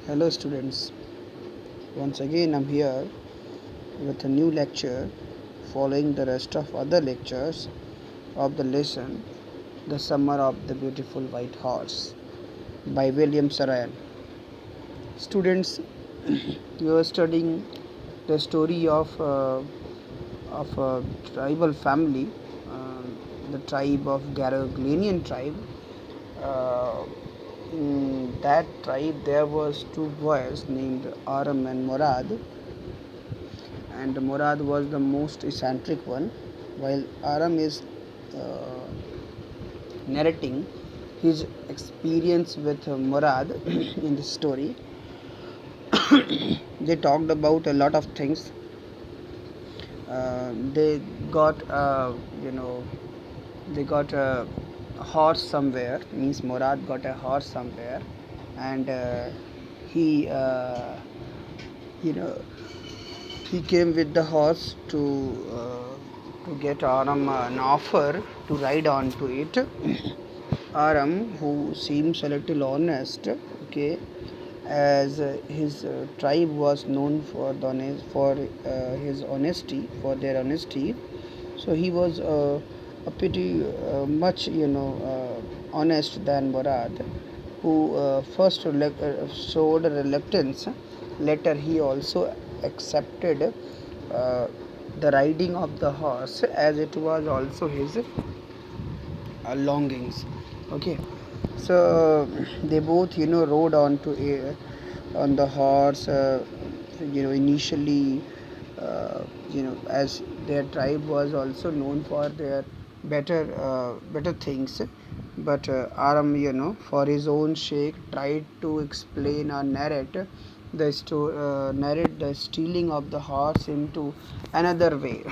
Hello students, once again I'm here with a new lecture following the rest of other lectures of the lesson The Summer of the Beautiful White Horse by William Saran. Students, you are studying the story of a tribal family, the tribe of Garaglanian tribe. Uh, in that tribe there was two boys named Aram and Murad, and Murad was the most eccentric one, while Aram is uh, narrating his experience with Murad in the story. They talked about a lot of things. They got, they got a horse somewhere. Means Murad got a horse somewhere, and he, you know, he came with the horse to get Aram an offer to ride on to it. Aram, who seems a little honest, okay, as his tribe was known for his honesty, for their honesty, so he was a pretty much honest than Murad, who first showed reluctance. Later, he also accepted the riding of the horse, as it was also his longings. Okay, so they both rode on the horse. Initially, as their tribe was also known for their better things, but Aram, for his own sake, tried to explain or narrate the stealing of the horse into another way.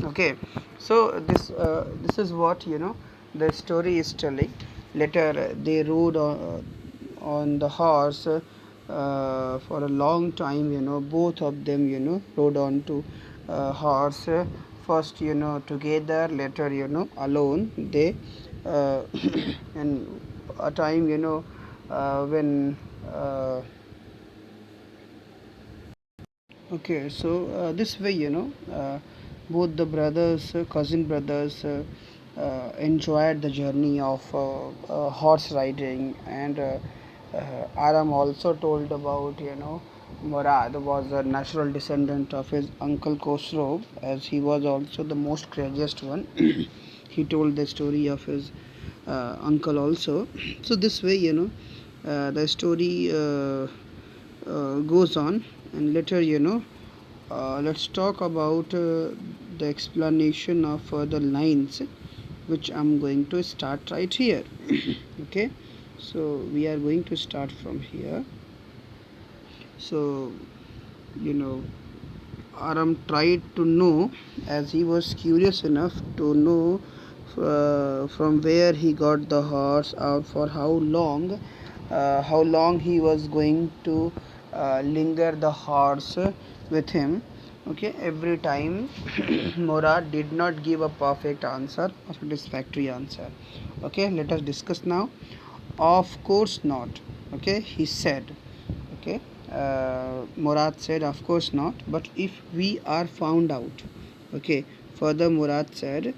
Okay, so this is what the story is telling. Later, they rode on the horse for a long time. Both of them rode on to horse, first together, later alone. They and a time when okay, so this way, both the brothers, cousin brothers, enjoyed the journey of horse riding, and Aram also told about, Murad was a natural descendant of his uncle Khosrow, as he was also the most craziest one. He told the story of his uncle also. So this way, the story goes on, and later, let's talk about the explanation of the lines, which I'm going to start right here. Okay, so we are going to start from here. So, you know, Aram tried to know, as he was curious enough to know from where he got the horse, out for how long he was going to linger the horse with him. Okay, every time Murad did not give a perfect answer, a satisfactory answer. Okay, let us discuss now. Of course not. Okay, he said. Okay, Murad said, of course not, but if we are found out. Okay, further Murad said,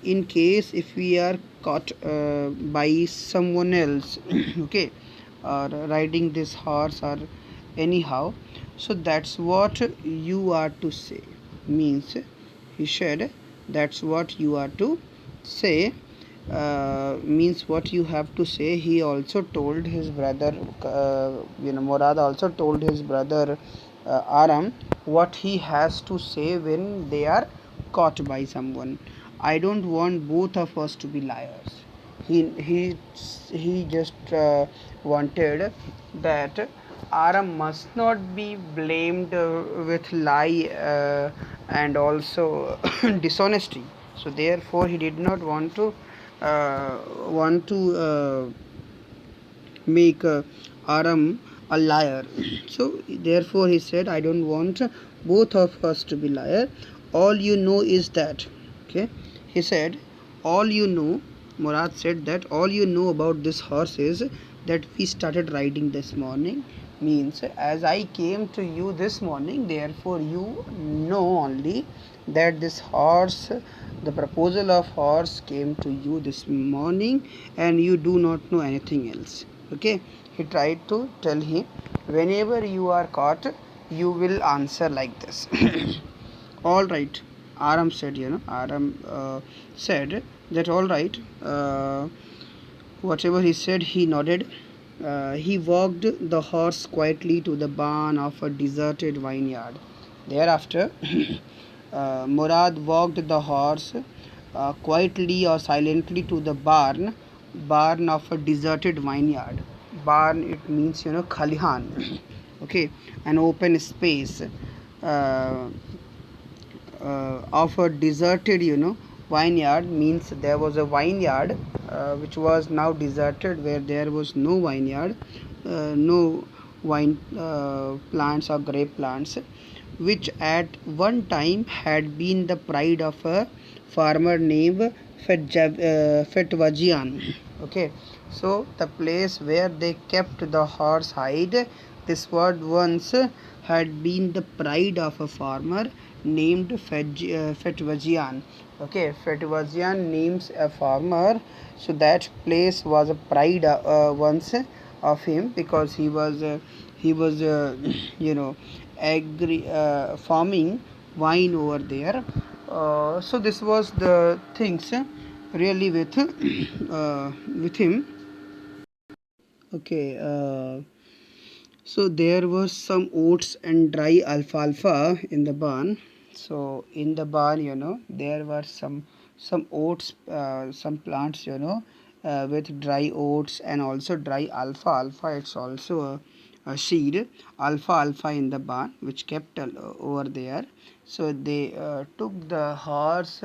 in case if we are caught by someone else, okay, or riding this horse or anyhow, so that's what you are to say. Means, he said, that's what you are to say. Means what you have to say. He also told his brother, Murad also told his brother Aram what he has to say when they are caught by someone. I don't want both of us to be liars. He just wanted that Aram must not be blamed with lie and also dishonesty. So therefore, he did not want to make Aram a liar. So therefore, he said, "I don't want both of us to be liar. All you know is that." Okay, he said, "All you know." Murad said that all you know about this horse is that we started riding this morning. means as I came to you this morning, therefore you know only that this horse, the proposal of horse came to you this morning, and you do not know anything else. Okay, he tried to tell him, whenever you are caught, you will answer like this. All right, Aram said, Aram said that all right. Whatever he said, he nodded. He walked the horse quietly to the barn of a deserted vineyard. Thereafter, Murad walked the horse quietly or silently to the barn of a deserted vineyard. Barn, it means, khalihan. Okay, an open space. Uh, of a deserted, vineyard means there was a vineyard which was now deserted, where there was no vineyard, no wine plants or grape plants, which at one time had been the pride of a farmer named Fetwajian. Okay, so the place where they kept the horse hide, this word once had been the pride of a farmer named Fetwajian. Okay, Fetwajian names a farmer, so that place was a pride once of him, because he was you know farming wine over there. So this was the things really with him. Okay, so there was some oats and dry alfalfa in the barn. So in the barn, there were some oats, some plants, with dry oats and also dry alfalfa. Alpha, it's also a seed, alfalfa in the barn, which kept over there. So they took the horse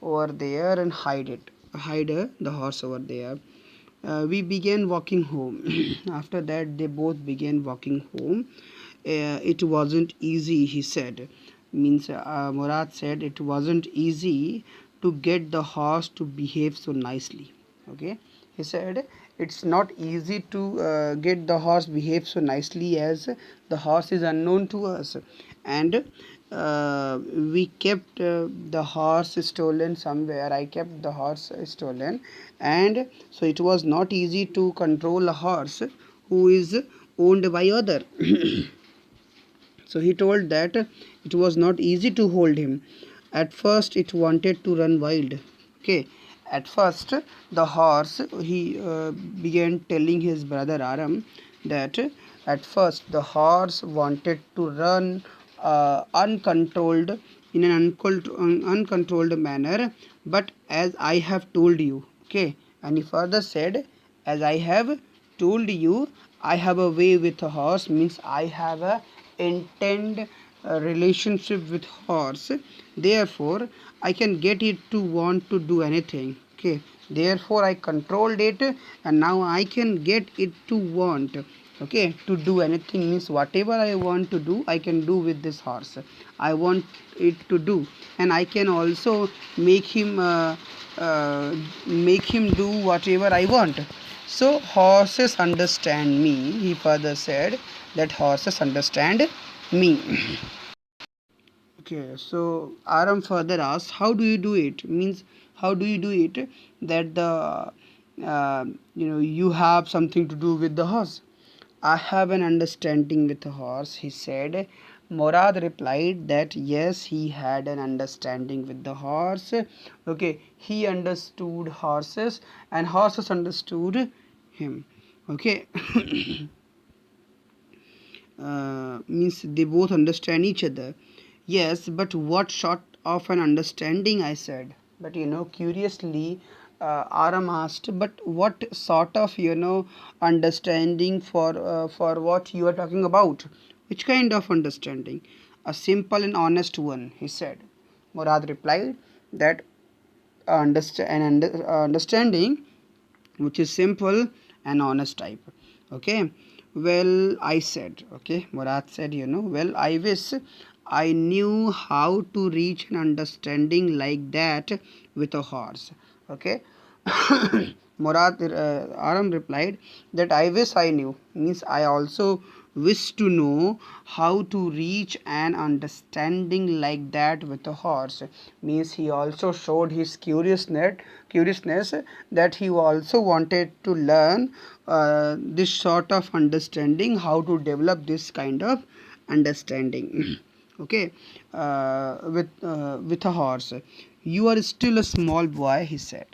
over there and hide the horse over there. We began walking home. After that, they both began walking home. It wasn't easy, he said. Means Murad said it wasn't easy to get the horse to behave so nicely. Okay, he said it's not easy to get the horse behave so nicely, as the horse is unknown to us, and we kept the horse stolen somewhere. I kept the horse stolen, and so it was not easy to control a horse who is owned by other. So he told that it was not easy to hold him. At first, it wanted to run wild. Okay. At first, the horse, he began telling his brother Aram that at first the horse wanted to run uncontrolled, in an uncontrolled manner. But as I have told you, okay, and he further said, as I have told you, I have a way with a horse, means I have a intend relationship with horse, therefore I can get it to want to do anything. Okay, therefore I controlled it, and now I can get it to want, okay, to do anything. Means whatever I want to do, I can do with this horse. I want it to do, and I can also make him do whatever I want. So horses understand me, he further said, that horses understand me. Okay, so Aram further asks, how do you do it? Means, how do you do it that you have something to do with the horse? I have an understanding with the horse, he said. Morad replied that yes, he had an understanding with the horse. Okay, he understood horses, and horses understood him. Okay. Means they both understand each other. Yes, but what sort of an understanding, I said. But curiously, Aram asked, but what sort of understanding, for what you are talking about? Which kind of understanding? A simple and honest one, he said. Murad replied that understanding which is simple and honest type. Okay, well, I said, okay, Murad said, well, I wish I knew how to reach an understanding like that with a horse. Okay. Murad Aram replied that I wish I knew, means I also wished to know how to reach an understanding like that with a horse. Means he also showed his curiousness that he also wanted to learn this sort of understanding, how to develop this kind of understanding. Okay, with a horse. You are still a small boy, he said.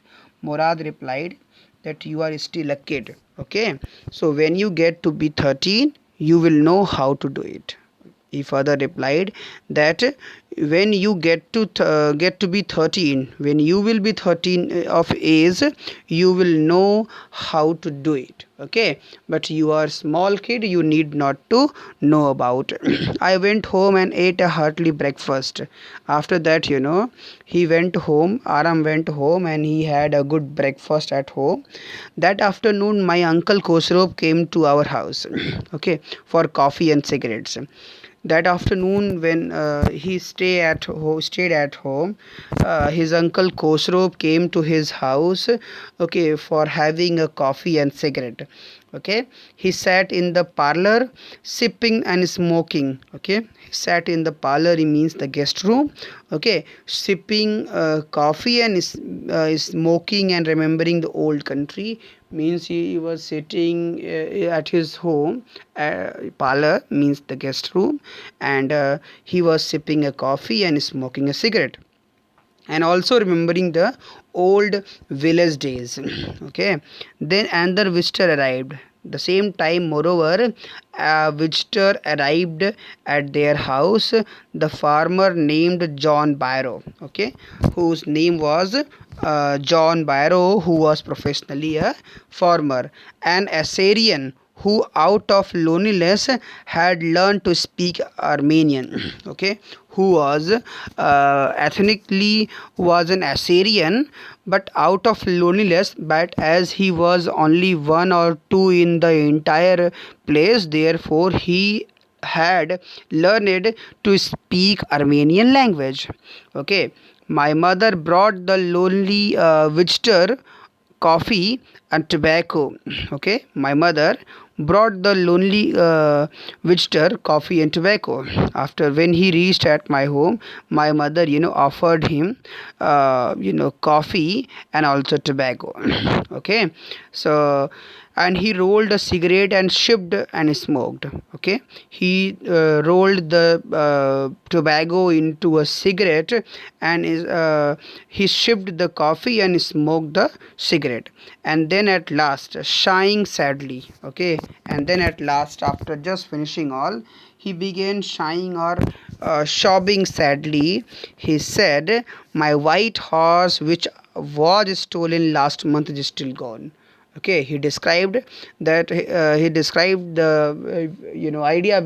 Murad replied that you are still a kid. Okay, so when you get to be 13, you will know how to do it. He further replied that when you get to be 13, when you will be 13 of age, you will know how to do it. Okay, but you are small kid, you need not to know about. I went home and ate a hearty breakfast. After that, he went home, Aram went home, and he had a good breakfast at home. That afternoon my uncle Khosrow came to our house, okay, for coffee and cigarettes. That afternoon, when he stayed at home, his uncle Khosrow came to his house, okay, for having a coffee and cigarette. Okay, he sat in the parlor sipping and smoking. Okay, he sat in the parlor, it means the guest room. Okay, sipping coffee and smoking and remembering the old country. Means he was sitting at his home. Parlor means the guest room, and he was sipping a coffee and smoking a cigarette, and also remembering the old village days. Okay, then another visitor arrived. The same time, moreover, a visitor arrived at their house, the farmer named John Barrow. Okay, whose name was John Barrow, who was professionally a farmer, an Assyrian who out of loneliness had learned to speak Armenian. Okay, who was ethnically was an Assyrian, but out of loneliness, but as he was only one or two in the entire place, therefore he had learned to speak Armenian language. Okay, my mother brought the lonely visitor coffee and tobacco. Okay, my mother brought the lonely visitor coffee and tobacco. After when he reached at my home, my mother offered him coffee and also tobacco. Okay, so and he rolled a cigarette and shipped and smoked. Okay, he rolled the tobacco into a cigarette, and he shipped the coffee and smoked the cigarette, and then at last sighing sadly. Okay, and then at last, after just finishing all, he began sighing or sobbing sadly. He said, my white horse which was stolen last month is still gone. Okay, he described that he described the idea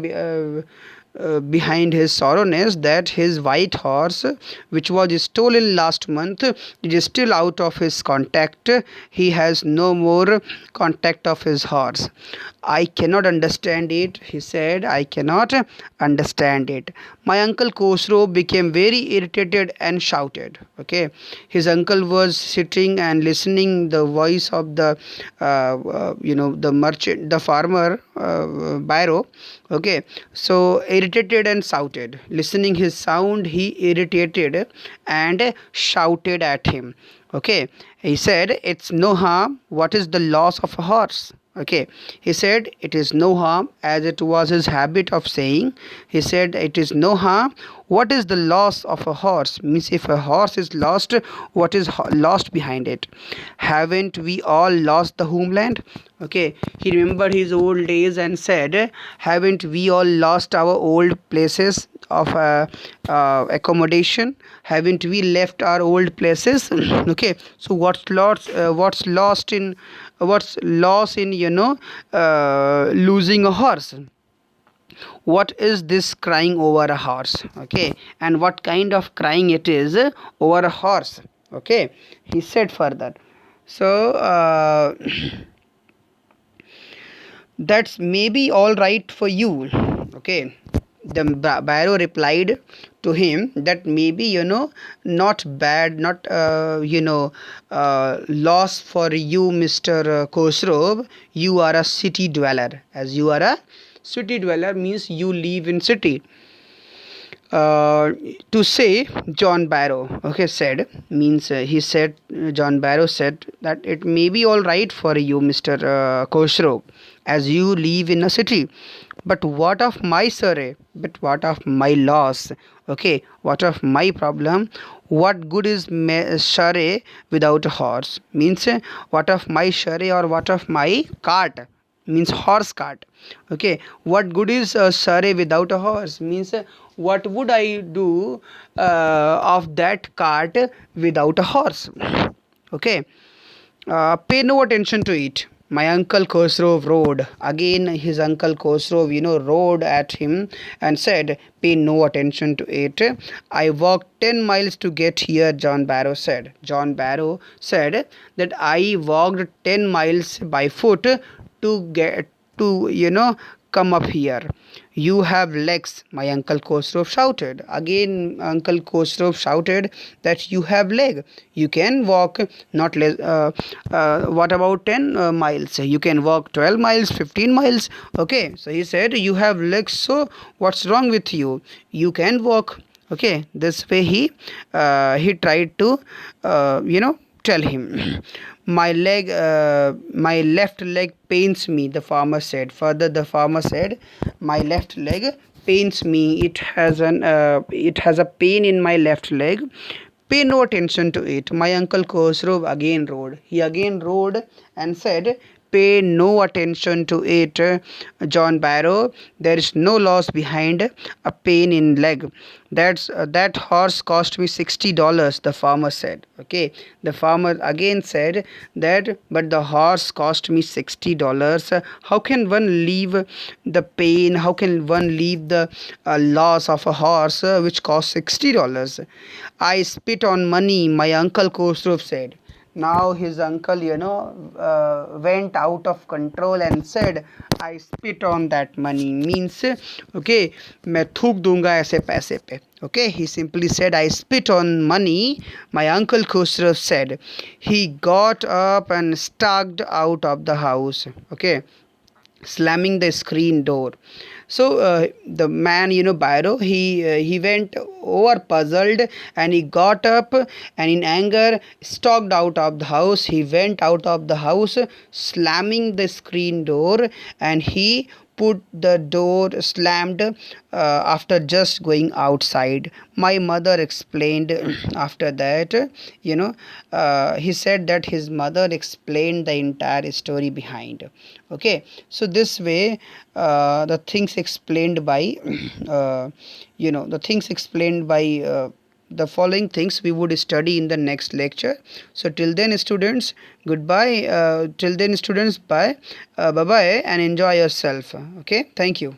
behind his sorrowness, that his white horse which was stolen last month is still out of his contact. He has no more contact of his horse. I cannot understand it, he said. I cannot understand it. My uncle Khosrow became very irritated and shouted. Okay, his uncle was sitting and listening the voice of the the merchant, the farmer, Byro. Okay, so irritated and shouted. Listening his sound, he irritated and shouted at him. Okay, he said, it's no harm. What is the loss of a horse? Okay, he said it is no harm, as it was his habit of saying. He said it is no harm. What is the loss of a horse? Means if a horse is lost, what is lost behind it? Haven't we all lost the homeland? Okay, he remembered his old days and said, haven't we all lost our old places of accommodation? Haven't we left our old places? Okay, so what's lost in what's loss in losing a horse? What is this crying over a horse? Okay, and what kind of crying it is over a horse? Okay, he said further. So that's maybe all right for you. Okay, the Barrow replied to him that maybe not bad, not loss for you, Mr. Khosrow. You are a city dweller, as you are a City dweller means you live in city. To say John Barrow, okay, said means he said John Barrow said that it may be all right for you, Mr. Khosrow, as you live in a city. But what of my surrey? But what of my loss? Okay, what of my problem? What good is surrey without a horse? Means what of my surrey or what of my cart? Means horse cart. Okay, what good is a surrey without a horse? Means what would I do of that cart without a horse? Okay, pay no attention to it. My uncle Khosrow rode. Again, his uncle Khosrow, rode at him and said, pay no attention to it. I walked 10 miles to get here, John Barrow said. John Barrow said that I walked 10 miles by foot to get to, come up here. You have legs, my uncle Khosrow shouted. Again, Uncle Khosrow shouted that you have leg. You can walk not less. What about 10 miles? You can walk 12 miles, 15 miles. Okay, so he said you have legs. So what's wrong with you? You can walk. Okay, this way he tried to tell him. My left leg pains me, the farmer said. Further, the farmer said, my left leg pains me. It has a pain in my left leg. Pay no attention to it. My uncle Khosrow again rode. He again rode and said, pay no attention to it, John Barrow. There is no loss behind a pain in leg. That horse cost me $60, the farmer said. Okay, the farmer again said that, but the horse cost me $60. How can one leave the pain? How can one leave the loss of a horse which costs $60? I spit on money, my uncle Khosrow said. Now his uncle, went out of control and said, I spit on that money. Means, okay, मैं थूक दूंगा ऐसे पैसे पे. Okay, he simply said, I spit on money, my uncle Khosrow said. He got up and stalked out of the house. Okay, slamming the screen door. So the man, Byro, he went over puzzled and he got up and in anger stalked out of the house. He went out of the house, slamming the screen door, and he put the door slammed after just going outside. My mother explained after that, he said that his mother explained the entire story behind. Okay, so this way the things explained by the things explained by the following things we would study in the next lecture. So till then students, goodbye. Till then students, bye. Bye bye and enjoy yourself. Okay, thank you.